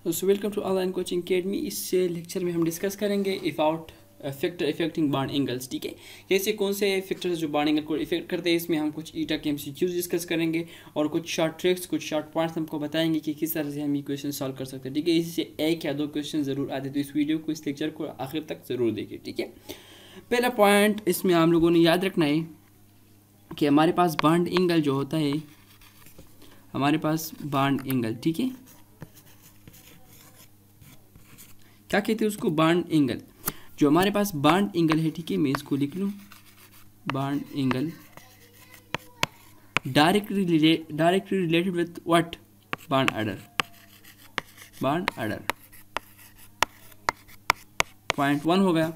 So welcome to online coaching academy. इस lecture में हम डिस्कस करेंगे about factor affecting bond angles. ठीक है, जैसे कौन से फैक्टर्स जो बॉन्ड एंगल को इफेक्ट करते हैं। इसमें हम कुछ ईटा के एमसीक्यूज डिस्कस करेंगे और कुछ शॉर्ट ट्रिक्स, कुछ शॉर्ट पॉइंट्स हमको बताएंगे कि किस तरह से हम ये क्वेश्चन सॉल्व कर सकते हैं। ठीक है, इससे एक या दो क्वेश्चन जरूर आते, तो इस वीडियो को, इस लेक्चर को आखिर तक जरूर देखिए। ठीक है, पहला पॉइंट इसमें हम लोगों ने याद रखना है कि हमारे पास बॉन्ड एंगल जो होता है, हमारे पास बॉन्ड एंगल, ठीक है, क्या कहते हैं उसको, बॉन्ड एंगल। जो हमारे पास बॉन्ड एंगल है, ठीक है, मैं इसको लिख लूँ, bond angle directly related with what, bond order. Bond order point 1 हो गया।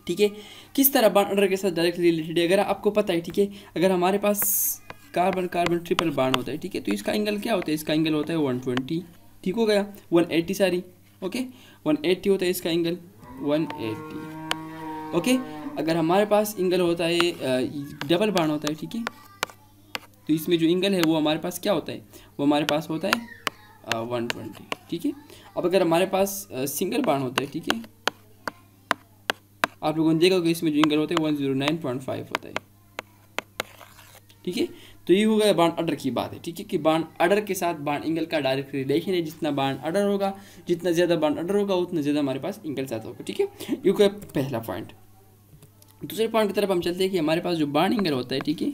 ठीक है, किस तरह बॉन्ड ऑर्डर के साथ डायरेक्टली रिलेटेड है, अगर आपको पता है। ठीक है, अगर हमारे पास कार्बन कार्बन ट्रिपल बॉन्ड होता है, ठीक है, तो इसका एंगल क्या होता है, इसका एंगल होता है 120। ठीक हो गया, 180 सारी, ओके, 180 होता है इसका एंगल, 180। ओके, अगर हमारे पास एंगल होता है डबल बॉन्ड होता है, ठीक है, तो इसमें जो एंगल है वो हमारे पास क्या होता है, वो हमारे पास होता है 120। ठीक है, अब अगर हमारे पास सिंगल बॉन्ड होता है, ठीक है, आप लोगों ने देखा होगा इसमें जो एंगल होता है 109.5 होता है। ठीक है, तो ये हो गया बॉन्ड ऑर्डर की बात है। ठीक है, कि बॉन्ड ऑर्डर के साथ बॉन्ड एंगल का डायरेक्ट रिलेशन है। जितना बॉन्ड ऑर्डर होगा, जितना ज़्यादा बॉन्ड ऑर्डर होगा, उतना ज़्यादा हमारे पास एंगल ज़्यादा होगा। ठीक है, ये हो गया पहला पॉइंट। दूसरे पॉइंट की तरफ हम चलते हैं कि हमारे पास जो बॉन्ड एंगल होता है, ठीक है,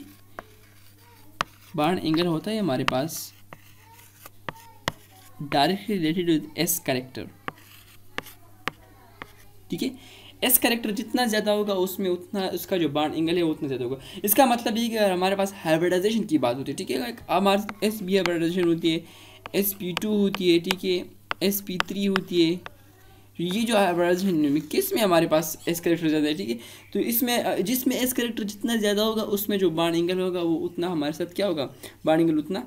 बॉन्ड एंगल होता है हमारे पास directly related with S character. ठीक है, एस कैरेक्टर जितना ज़्यादा होगा उसमें उतना उसका जो बॉन्ड एंगल है उतना ज़्यादा होगा। इसका मतलब ये कि अगर हमारे पास हाइब्रिडाइजेशन की बात होती है, ठीक है, हमारे sp हाइब्रिडाइजेशन होती है, sp2 होती है, ठीक है, sp3 होती है। ये जो हाइब्रिडाइजेशन में किस में हमारे पास एस कैरेक्टर ज़्यादा है, ठीक है, तो इसमें जिसमें एस कैरेक्टर जितना ज़्यादा होगा उसमें जो बॉन्ड एंगल होगा वो उतना हमारे साथ क्या होगा, बॉन्ड एंगल उतना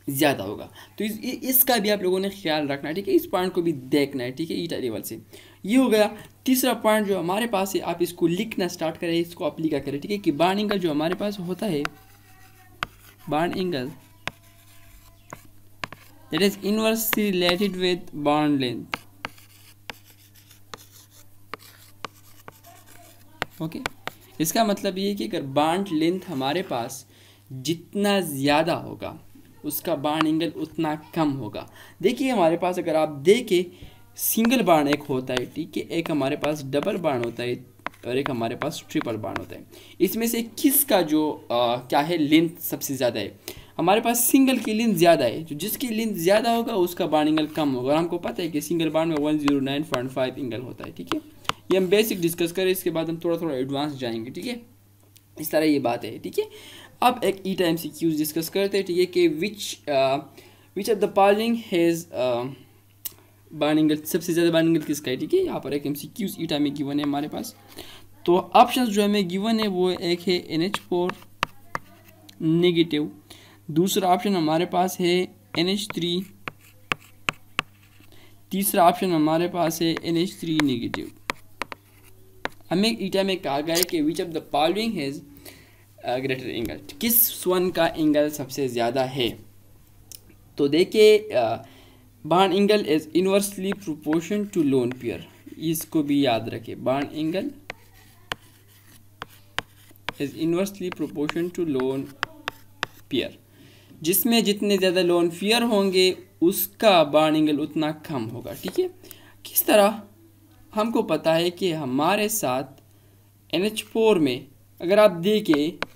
ज़्यादा होगा। तो इसका भी आप लोगों ने ख्याल रखना है। ठीक है, इस पॉइंट को भी देखना है। ठीक है, ईटा लेवल से ये हो गया। तीसरा पॉइंट जो हमारे पास है, आप इसको लिखना स्टार्ट करें, इसको आप लिखा करें। ठीक है, कि बॉन्ड एंगल जो हमारे पास होता है, bond angle that is inversely related with bond length. Okay, इसका मतलब ये है कि अगर बॉन्ड लेंथ हमारे पास जितना ज़्यादा होगा उसका बॉन्ड एंगल उतना कम होगा। देखिए हमारे पास अगर आप देखें, सिंगल बॉन्ड एक होता है, ठीक है, एक हमारे पास डबल बॉन्ड होता है और एक हमारे पास ट्रिपल बॉन्ड होता है। इसमें से किसका जो क्या है, लेंथ सबसे ज़्यादा है, हमारे पास सिंगल की लेंथ ज़्यादा है। जो जिसकी लेंथ ज़्यादा होगा उसका बॉन्ड एंगल कम होगा। और हमको पता है कि सिंगल बॉन्ड में 109.5 एंगल होता है। ठीक है, ये हम बेसिक डिस्कस करें, इसके बाद हम थोड़ा थोड़ा एडवांस जाएंगे। ठीक है, इस तरह ये बात है। ठीक है, अब एक ईटा एमसीक्यूज डिस्कस करते हैं। ठीक है, कि which of the following has bond angle, सबसे ज़्यादा बॉन्ड एंगल किसका है। ठीक है, यहाँ पर एक एमसीक्यूज ईटा में गिवन है हमारे पास। तो ऑप्शंस जो हमें गिवन है वो एक है NH4 नेगेटिव, दूसरा ऑप्शन हमारे पास है NH3, तीसरा ऑप्शन हमारे पास है NH3 नेगेटिव। हमें ईटा में कहा गया है कि which of the following has greater angle, किस वन का एंगल सबसे ज़्यादा है। तो देखिए bond angle is inversely proportion to lone pair, इसको भी याद रखें। Bond angle is inversely proportion to lone pair, जिसमें जितने ज़्यादा लोन पेयर होंगे उसका बॉन्ड एंगल उतना कम होगा। ठीक है, किस तरह, हमको पता है कि हमारे साथ NH4 में अगर आप देखें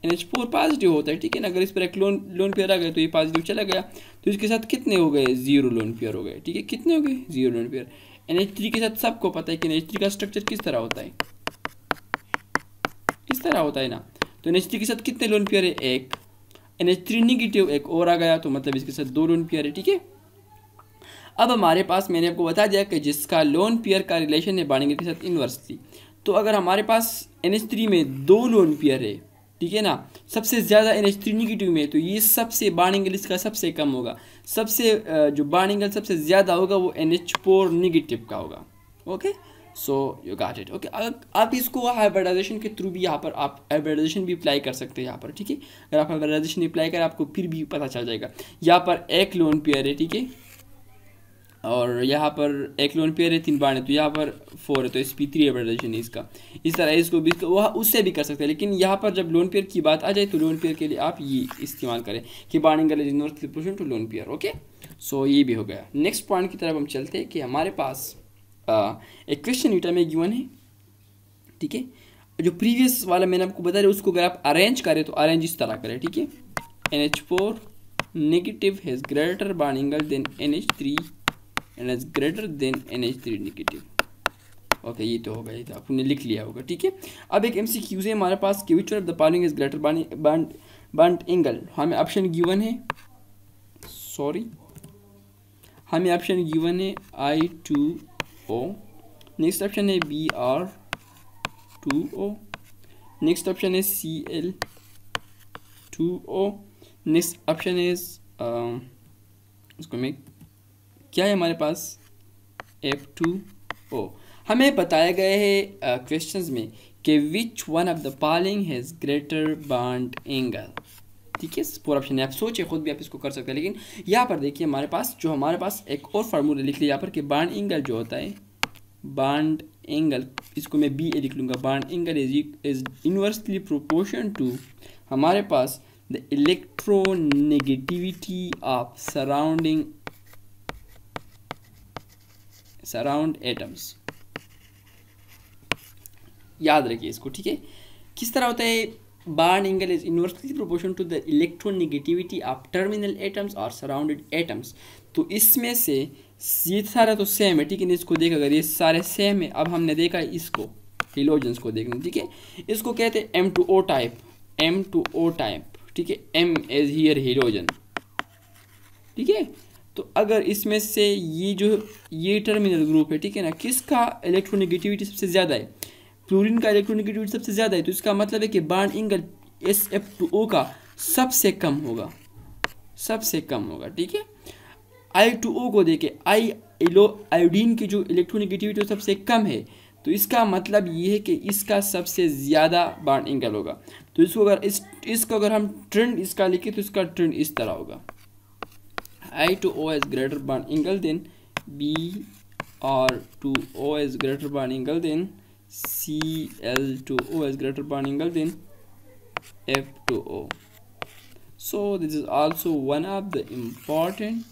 NH4 पॉजिटिव होता है। ठीक है ना, अगर इस पर एक लोन पेयर आ गया तो ये पॉजिटिव चला गया, तो इसके साथ कितने हो गए, 0 लोन पेयर हो गए। ठीक है, कितने हो गए, 0 लोन पेयर। NH3 के साथ सबको पता है कि NH3 का स्ट्रक्चर किस तरह होता है, इस तरह होता है ना। तो NH3 के साथ कितने लोन पेयर है, एक। NH3 नेगेटिव एक और आ गया, तो मतलब इसके साथ 2 लोन पेयर है। ठीक है, अब हमारे पास मैंने आपको बता दिया कि जिसका लोन पेयर का रिलेशन है बॉन्ड एंगल के साथ इनवर्सली। तो अगर हमारे पास NH3 में 2 लोन पेयर है, ठीक है ना, सबसे ज़्यादा NH3 नेगेटिव में, तो ये सबसे बॉन्ड एंगल इसका सबसे कम होगा। सबसे जो बॉन्ड एंगल सबसे ज़्यादा होगा वो NH4 नेगेटिव का होगा। Okay, so you got it. Okay, आप इसको हाइब्रिडाइजेशन के थ्रू भी यहाँ पर आप हाइब्रिडाइजेशन भी अप्लाई कर सकते हैं यहाँ पर, ठीक है। अगर आप हाइब्रिडाइजेशन अप्लाई करें आपको फिर भी पता चल जाएगा। यहाँ पर एक लोन पेयर है, ठीक है, और यहाँ पर एक लोन पेयर है, 3 बाण है, तो यहाँ पर 4 है, तो SP3 हाइब्रिडाइजेशन है इसका। इस तरह इसको भी वह उससे भी कर सकते हैं, लेकिन यहाँ पर जब लोन पेयर की बात आ जाए तो लोन पेयर के लिए आप ये इस्तेमाल करें कि bond angle is inversely proportional to lone pair. Okay, so ये भी हो गया। नेक्स्ट पॉइंट की तरफ हम चलते हैं कि हमारे पास एक क्वेश्चन ईटा में गिवन है, ठीक है। जो प्रीवियस वाला मैंने आपको बताया उसको अगर आप अरेंज करें तो अरेंज इस तरह करें, ठीक है। NH4 negative has greater bond angle than NH3 and has greater than NH3 negative. Okay, ये तो होगा, ये तो आपने लिख लिया होगा, ठीक है। अब एक MCQ है हमारे पास कि which one of the following is greater bond angle. हमें ऑप्शन गिवन है, सॉरी, हमें ऑप्शन गिवन है I2O, नेक्स्ट ऑप्शन है BR2O, नेक्स्ट ऑप्शन है Cl2O, नेक्स्ट ऑप्शन है उसको में क्या है हमारे पास F2O। हमें बताया गया है क्वेश्चंस में कि which one of the following has greater bond angle, ठीक है। पूरा ऑप्शन है, आप सोचे खुद भी आप इसको कर सकते हैं, लेकिन यहाँ पर देखिए हमारे पास एक और फार्मूला लिख लिया यहाँ पर कि बॉन्ड एंगल जो होता है, बॉन्ड एंगल, इसको मैं BA लिख लूँगा, bond angle is inversely proportion to हमारे पास the electronegativity of surround atoms. याद रखिए इसको, ठीक है। किस तरह होता है, bond angle is inversely proportion to the electronegativity of terminal atoms और सराउंडेड एटम्स। तो इसमें से ये सारा तो सेम है, ठीक है। इसको देख, अगर ये सारे सेम है, अब हमने देखा इसको हेलोजेंस को देखना, ठीक है। इसको कहते हैं M2O टाइप, ठीक है। M एज हियर हेलोजन, ठीक है। तो अगर इसमें से ये टर्मिनल ग्रुप है, ठीक है ना, किसका इलेक्ट्रोनेगेटिविटी सबसे ज़्यादा है, फ्लोरीन का इलेक्ट्रोनेगेटिविटी सबसे ज़्यादा है, तो इसका मतलब है कि बॉन्ड एंगल SF2O का सबसे कम होगा, ठीक है। I2O को देखे, आयोडीन की जो इलेक्ट्रोनेगेटिविटी सबसे कम है, तो इसका मतलब ये है कि इसका सबसे ज़्यादा बॉन्ड एंगल होगा। तो इसको अगर हम ट्रेंड इसका लिखे तो इसका ट्रेंड इस तरह होगा, I2O has greater bond angle than BR2O has greater bond angle than Cl2O has greater bond angle than F2O. So this is also one of the important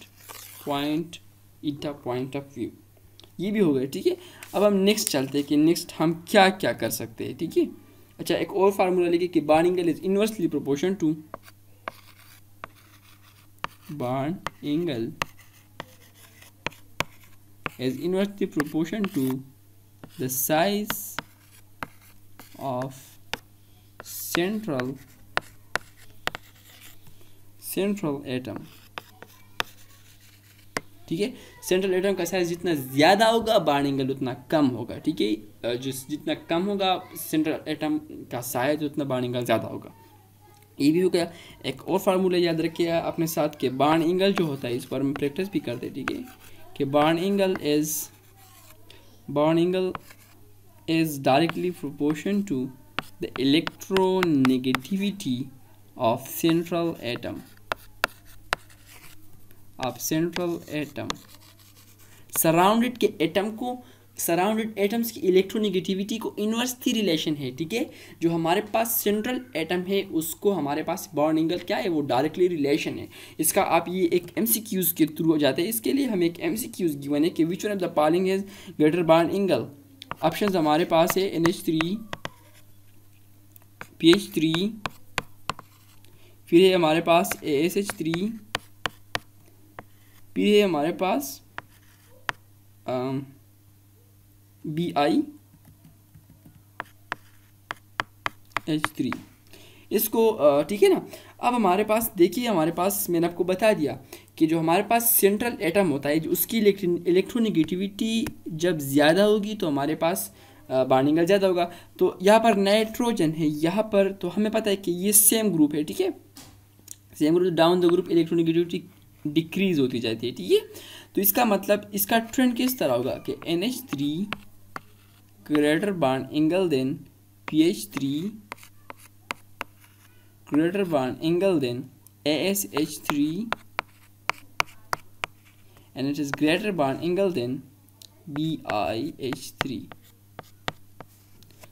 point of view। ये भी हो गया, ठीक है। अब हम नेक्स्ट चलते हैं कि नेक्स्ट हम क्या क्या कर सकते हैं, ठीक है। अच्छा, एक और फार्मूला लिखे कि bond angle is inversely proportion to bond angle is inversely proportion to the size of central atom, ठीक है। सेंट्रल एटम का साइज जितना ज़्यादा होगा बॉन्ड एंगल उतना कम होगा, ठीक है। जितना कम होगा सेंट्रल एटम का साइज उतना बॉन्ड एंगल ज़्यादा होगा। ये भी हो गया। एक और फार्मूला याद रखिएगा अपने साथ के बॉन्ड एंगल जो होता है, इस पर हम प्रैक्टिस भी करते हैं, ठीक है, कि bond angle is directly proportion to the electronegativity of central atom. Surrounded के एटम को, सराउंडेड एटम्स की इलेक्ट्रोनेगेटिविटी को इन्वर्सली रिलेशन है, ठीक है। जो हमारे पास सेंट्रल एटम है उसको हमारे पास बॉन्ड एंगल क्या है, वो डायरेक्टली रिलेशन है। इसका आप ये एक MCQs के थ्रू हो जाते हैं। इसके लिए हमें एक MCQs गिवन है कि which one of the following has greater bond angle. Options हमारे पास है NH3, PH3, फिर है हमारे पास ASH3, फिर है हमारे पास BiH3, इसको ठीक है ना। अब हमारे पास देखिए, हमारे पास मैंने आपको बता दिया कि जो हमारे पास सेंट्रल एटम होता है, जो उसकी इलेक्ट्रोनेगेटिविटी जब ज़्यादा होगी तो हमारे पास बॉन्ड एंगल ज़्यादा होगा। तो यहाँ पर नाइट्रोजन है, यहाँ पर तो हमें पता है कि ये सेम ग्रुप है, ठीक है। Same group down the group electronegativity decrease होती जाती है, ठीक है। तो इसका मतलब इसका ट्रेंड किस तरह होगा कि NH3 greater bond angle than pH3 greater bond angle than ASH3 and it is greater bond angle than BiH3.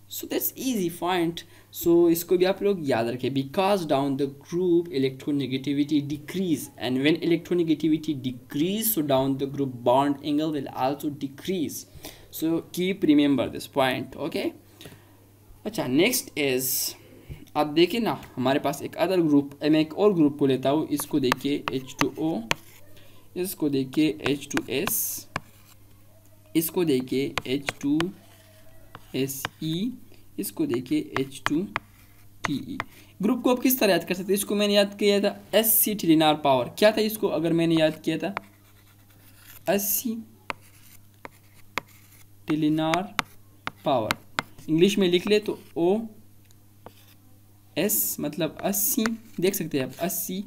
So that's easy find. So इसको भी आप लोग याद रखें. Because down the group electronegativity decrease and when electronegativity decrease, so down the group bond angle will also decrease. So keep remember this point. Okay. अच्छा next is आप देखिए ना हमारे पास एक अदर ग्रुप, मैं एक और ग्रुप को लेता हूँ. इसको देखिए H2O, इसको देखिए H2S, इसको देखिए H2SE, इसको देखिए H2TE. ग्रुप को आप किस तरह याद कर सकते हैं? इसको मैंने याद किया था SC टिलिनार पावर. क्या था इसको अगर मैंने याद किया था? SC टिलिनार power. इंग्लिश में लिख ले तो OS मतलब 80. देख सकते हैं आप 80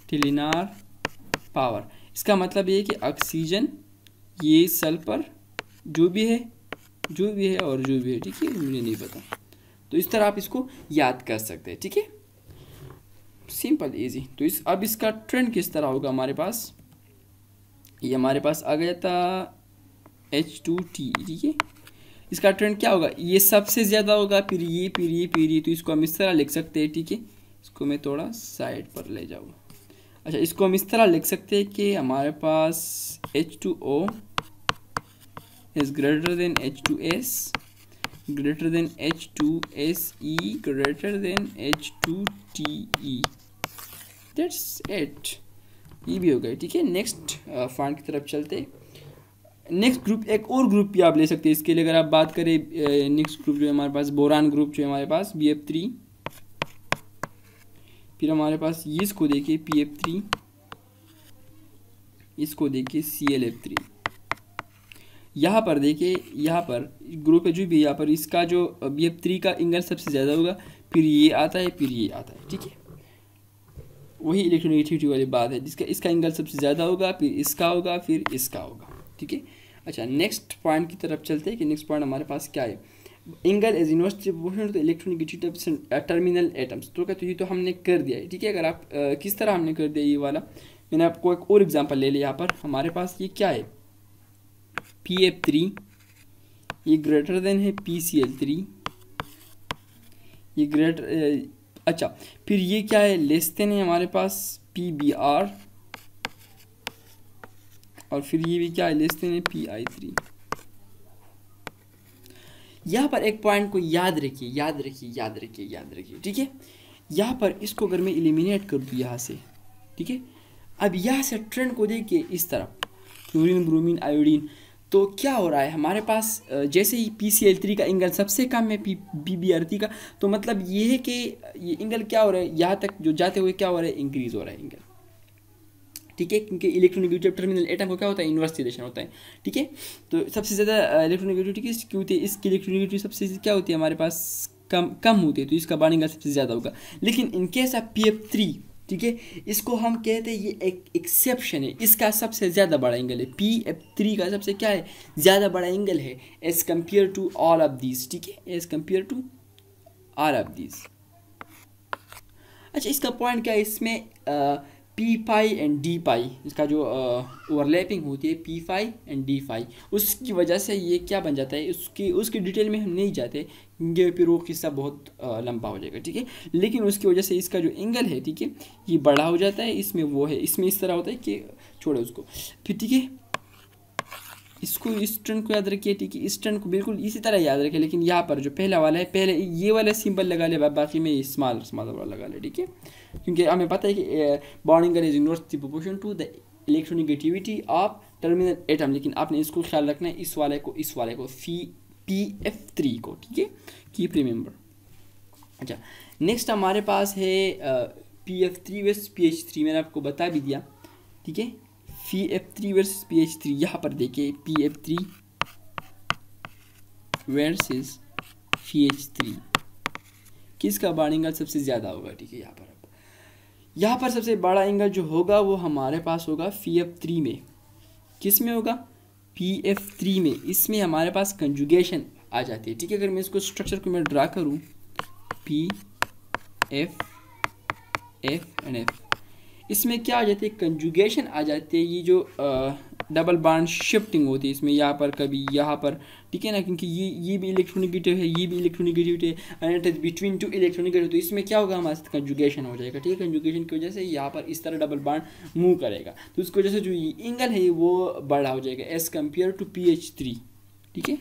टिलिनार पावर. इसका मतलब ये कि ऑक्सीजन, ये सल्फर, जो भी है और जो भी है, ठीक है, मुझे नहीं पता. तो इस तरह आप इसको याद कर सकते हैं. ठीक है, सिंपल इजी. तो अब इसका ट्रेंड किस तरह होगा हमारे पास? ये हमारे पास आ गया था H2T. ठीक है, इसका ट्रेंड क्या होगा? ये सबसे ज़्यादा होगा, फिर ये. तो इसको हम इस तरह लिख सकते हैं. ठीक है, इसको मैं थोड़ा साइड पर ले जाऊँ. अच्छा, इसको हम इस तरह लिख सकते हैं कि हमारे पास H2O is greater than H2S, greater than H2SE, greater than H2TE. That's it. ये भी हो गया. ठीक है, नेक्स्ट फॉन्ट की तरफ चलते. नेक्स्ट ग्रुप, एक और ग्रुप भी आप ले सकते हैं इसके लिए. अगर आप बात करें नेक्स्ट ग्रुप जो है हमारे पास बोरान ग्रुप जो है हमारे पास BF3, फिर हमारे पास ये इसको देखिए PF3, इसको देखिए ClF3. यहाँ पर देखिए, यहाँ पर ग्रुप है जो भी, यहाँ पर इसका जो BF3 का एंगल सबसे ज़्यादा होगा, फिर ये आता है, फिर ये आता है. ठीक है, वही इलेक्ट्रोनेगेटिविटी वाली बात है, जिसका इसका एंगल सबसे ज़्यादा होगा, फिर इसका होगा, फिर इसका होगा. ठीक है. अच्छा, नेक्स्ट पॉइंट की तरफ चलते हैं कि नेक्स्ट पॉइंट हमारे पास क्या है. Angle is inversely proportional to electronegativity terminal atoms. तो कहते ये तो हमने कर दिया है. ठीक है, अगर आप किस तरह हमने कर दिया ये वाला, मैंने आपको एक और एग्जांपल ले लिया. यहाँ पर हमारे पास ये क्या है? PF3, ये ग्रेटर देन है PCl3, ये ग्रेटर. अच्छा, फिर ये क्या है? लेस देन है हमारे पास PBr, और फिर ये भी क्या है? लेस देन है PI3. यहाँ पर एक पॉइंट को याद रखिए. ठीक है, यहाँ पर इसको अगर मैं एलिमिनेट कर दूँ यहाँ से, ठीक है, अब यहाँ से ट्रेंड को देखिए इस तरफ, क्लोरीन, ब्रोमीन, आयोडीन. तो क्या हो रहा है हमारे पास? जैसे ही PCl3 का एंगल सबसे कम है PBr3 का, तो मतलब ये है कि ये एंगल क्या हो रहा है, यहाँ तक जो जाते हुए क्या हो रहा है? इंक्रीज हो रहा है एंगल. ठीक है, क्योंकि इलेक्ट्रोनेगेटिव टर्मिनल एटम को क्या होता है? इन्वर्स रिलेशन होता है. ठीक है, तो सबसे ज़्यादा इलेक्ट्रोनेगेटिविटी किसकी होती है? इसकी इलेक्ट्रोनेगेटिविटी सबसे क्या होती है हमारे पास? कम होती है, तो इसका बॉन्डिंग एंगल सबसे ज़्यादा होगा. लेकिन इन केस ऑफ PF3, ठीक है, इसको हम कहते हैं ये एक एक्सेप्शन है. इसका सबसे ज़्यादा बड़ा एंगल है. PF3 का सबसे क्या है? ज़्यादा बड़ा एंगल है as compare to all of these. ठीक है, as compare to all of these. अच्छा, इसका पॉइंट क्या है? इसमें P pi and D pi, इसका जो ओवरलैपिंग होती है P pi and D pi, उसकी वजह से ये क्या बन जाता है? उसकी डिटेल में हम नहीं जाते क्योंकि फिर वो किस्सा बहुत लंबा हो जाएगा. ठीक है, लेकिन उसकी वजह से इसका जो एंगल है, ठीक है, ये बड़ा हो जाता है. इसमें वो है, इसमें इस तरह होता है कि छोड़ो उसको फिर. ठीक है, इसको, इस ट्रेंड को याद रखिए. ठीक है, इस ट्रेंड को बिल्कुल इसी तरह याद रखिए. लेकिन यहाँ पर जो पहला वाला है, पहले ये वाला सिंबल लगा ले, बाकी में स्मॉल वाला लगा ले. ठीक है, क्योंकि हमें पता है कि bonding angle is inversely proportional to the electronegativity of terminal atom. लेकिन आपने इसको ख्याल रखना है, इस वाले को PF3 को. ठीक है, कीप रिमेंबर. अच्छा, नेक्स्ट हमारे पास है PF3 वर्सेस PH3. मैंने आपको बता भी दिया. ठीक है, PF3 वर्सेस PH3. यहाँ पर देखिए PF3 वर्सेस PH3, किसका बॉन्डिंग एंगल सबसे ज़्यादा होगा? ठीक है, यहाँ पर सबसे बड़ा एंगल जो होगा वो हमारे पास होगा PF3 में. किस में होगा? PF3 में. इसमें हमारे पास कंजुगेशन आ जाती है। ठीक है, अगर मैं इसको स्ट्रक्चर को मैं ड्रा करूँ P F F and F, इसमें क्या आ जाती है, कंजुगेशन आ जाती है। ये जो डबल बॉन्ड शिफ्टिंग होती है इसमें, यहाँ पर कभी यहाँ पर, ठीक है ना, क्योंकि ये भी इलेक्ट्रोनेगेटिव है, ये भी इलेक्ट्रोनेगेटिव है, and it is between two electronegative, तो इसमें क्या होगा, हमारे साथ कंजुगेशन हो जाएगा। ठीक है, कंजुगेशन की वजह से यहाँ पर इस तरह डबल बॉन्ड मूव करेगा, तो उसकी वजह से जो ये एंगल है वो बड़ा हो जाएगा एज कम्पेयर टू PH3। ठीक है,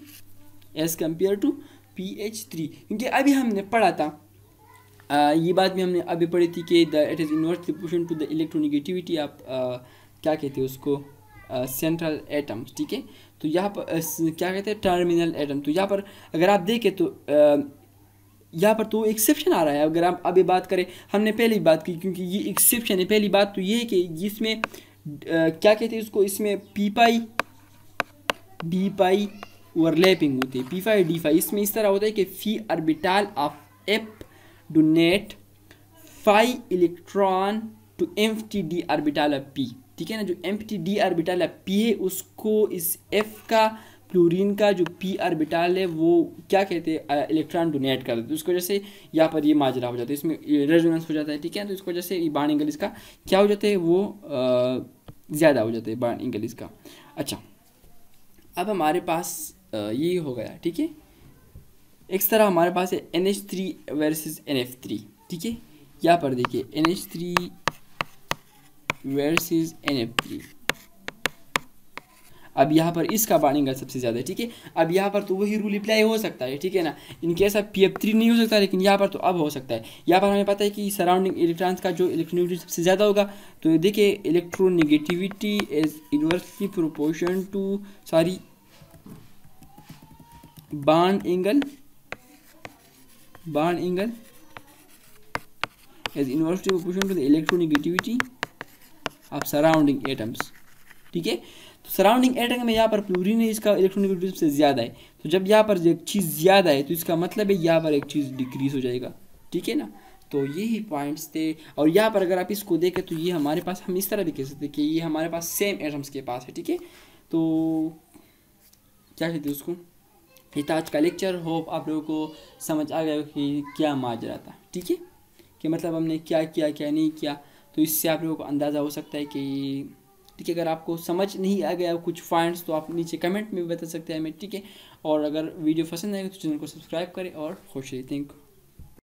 एज कम्पेयर टू PH3, क्योंकि अभी हमने पढ़ा था ये बात भी हमने अभी पढ़ी थी कि it is inversely proportional to the electronegativity आप क्या कहते हैं उसको, सेंट्रल एटम्स। ठीक है, तो यहाँ पर क्या कहते हैं, टर्मिनल एटम। तो यहाँ पर अगर आप देखें तो यहाँ पर तो एक्सेप्शन आ रहा है। अगर आप अभी बात करें, हमने पहले ही बात की, क्योंकि ये एक्सेप्शन है। पहली बात तो ये है कि इसमें क्या कहते हैं उसको, इसमें पी पाई डी पाई ओवरलैपिंग होती है, P5 D5। इसमें इस तरह होता है कि p orbital of F donate 5 electron to empty d orbital of P। ठीक है ना, जो empty d orbital of P है उसको इस F का, फ्लोरीन का जो P ऑर्बिटल है वो क्या कहते हैं, इलेक्ट्रॉन डोनेट कर देते हैं। उसकी वजह से यहाँ पर ये माजरा हो जाता है, इसमें रेजोनेंस हो जाता है। ठीक है, तो इसकी वजह से बॉन्ड एंगल इसका क्या हो जाता है, वो ज़्यादा हो जाता है बॉन्ड एंगल इसका। अच्छा, अब हमारे पास ये हो गया। ठीक है, इस तरह हमारे पास है NH3 वर्सेस NF3। ठीक है, यहाँ पर देखिए NH3 वर्सेस NF3। अब यहाँ पर इसका बॉन्ड एंगल सबसे ज़्यादा है। ठीक है, अब यहाँ पर तो वही रूल अप्लाई हो सकता है। ठीक है ना, इनके ऐसा PF3 नहीं हो सकता, लेकिन यहाँ पर तो अब हो सकता है। यहाँ पर हमें पता है कि सराउंडिंग इलेक्ट्रॉन्स का जो इलेक्ट्रोनेगेटिविटी सबसे ज़्यादा होगा, तो देखिए electronegativity is inversely proportion to bond angle is inversely proportional to the electronegativity of surrounding atoms। ठीक है, तो सराउंडिंग एटम में यहाँ पर फ्लोरीन है, इसका इलेक्ट्रोनेगेटिविटी सबसे ज़्यादा है। तो जब यहाँ पर एक चीज़ ज़्यादा है तो इसका मतलब है यहाँ पर एक चीज़ डिक्रीज हो जाएगा। ठीक है ना, तो यही पॉइंट्स थे। और यहाँ पर अगर आप इसको देखें तो ये हमारे पास, हम इस तरह भी कह सकते हैं कि ये हमारे पास सेम एटम्स के पास है। ठीक है, तो क्या कहते हैं उसको, ये था आज का लेक्चर। होप आप लोगों को समझ आ गया कि क्या माजरा था। ठीक है, कि मतलब हमने क्या किया क्या नहीं किया, तो इससे आप लोगों को अंदाज़ा हो सकता है कि, ठीक है, अगर आपको समझ नहीं आ गया कुछ पॉइंट्स तो आप नीचे कमेंट में भी बता सकते हैं हमें। ठीक है, और अगर वीडियो पसंद आएगा तो चैनल को सब्सक्राइब करें और खुश रहिए। Thank you.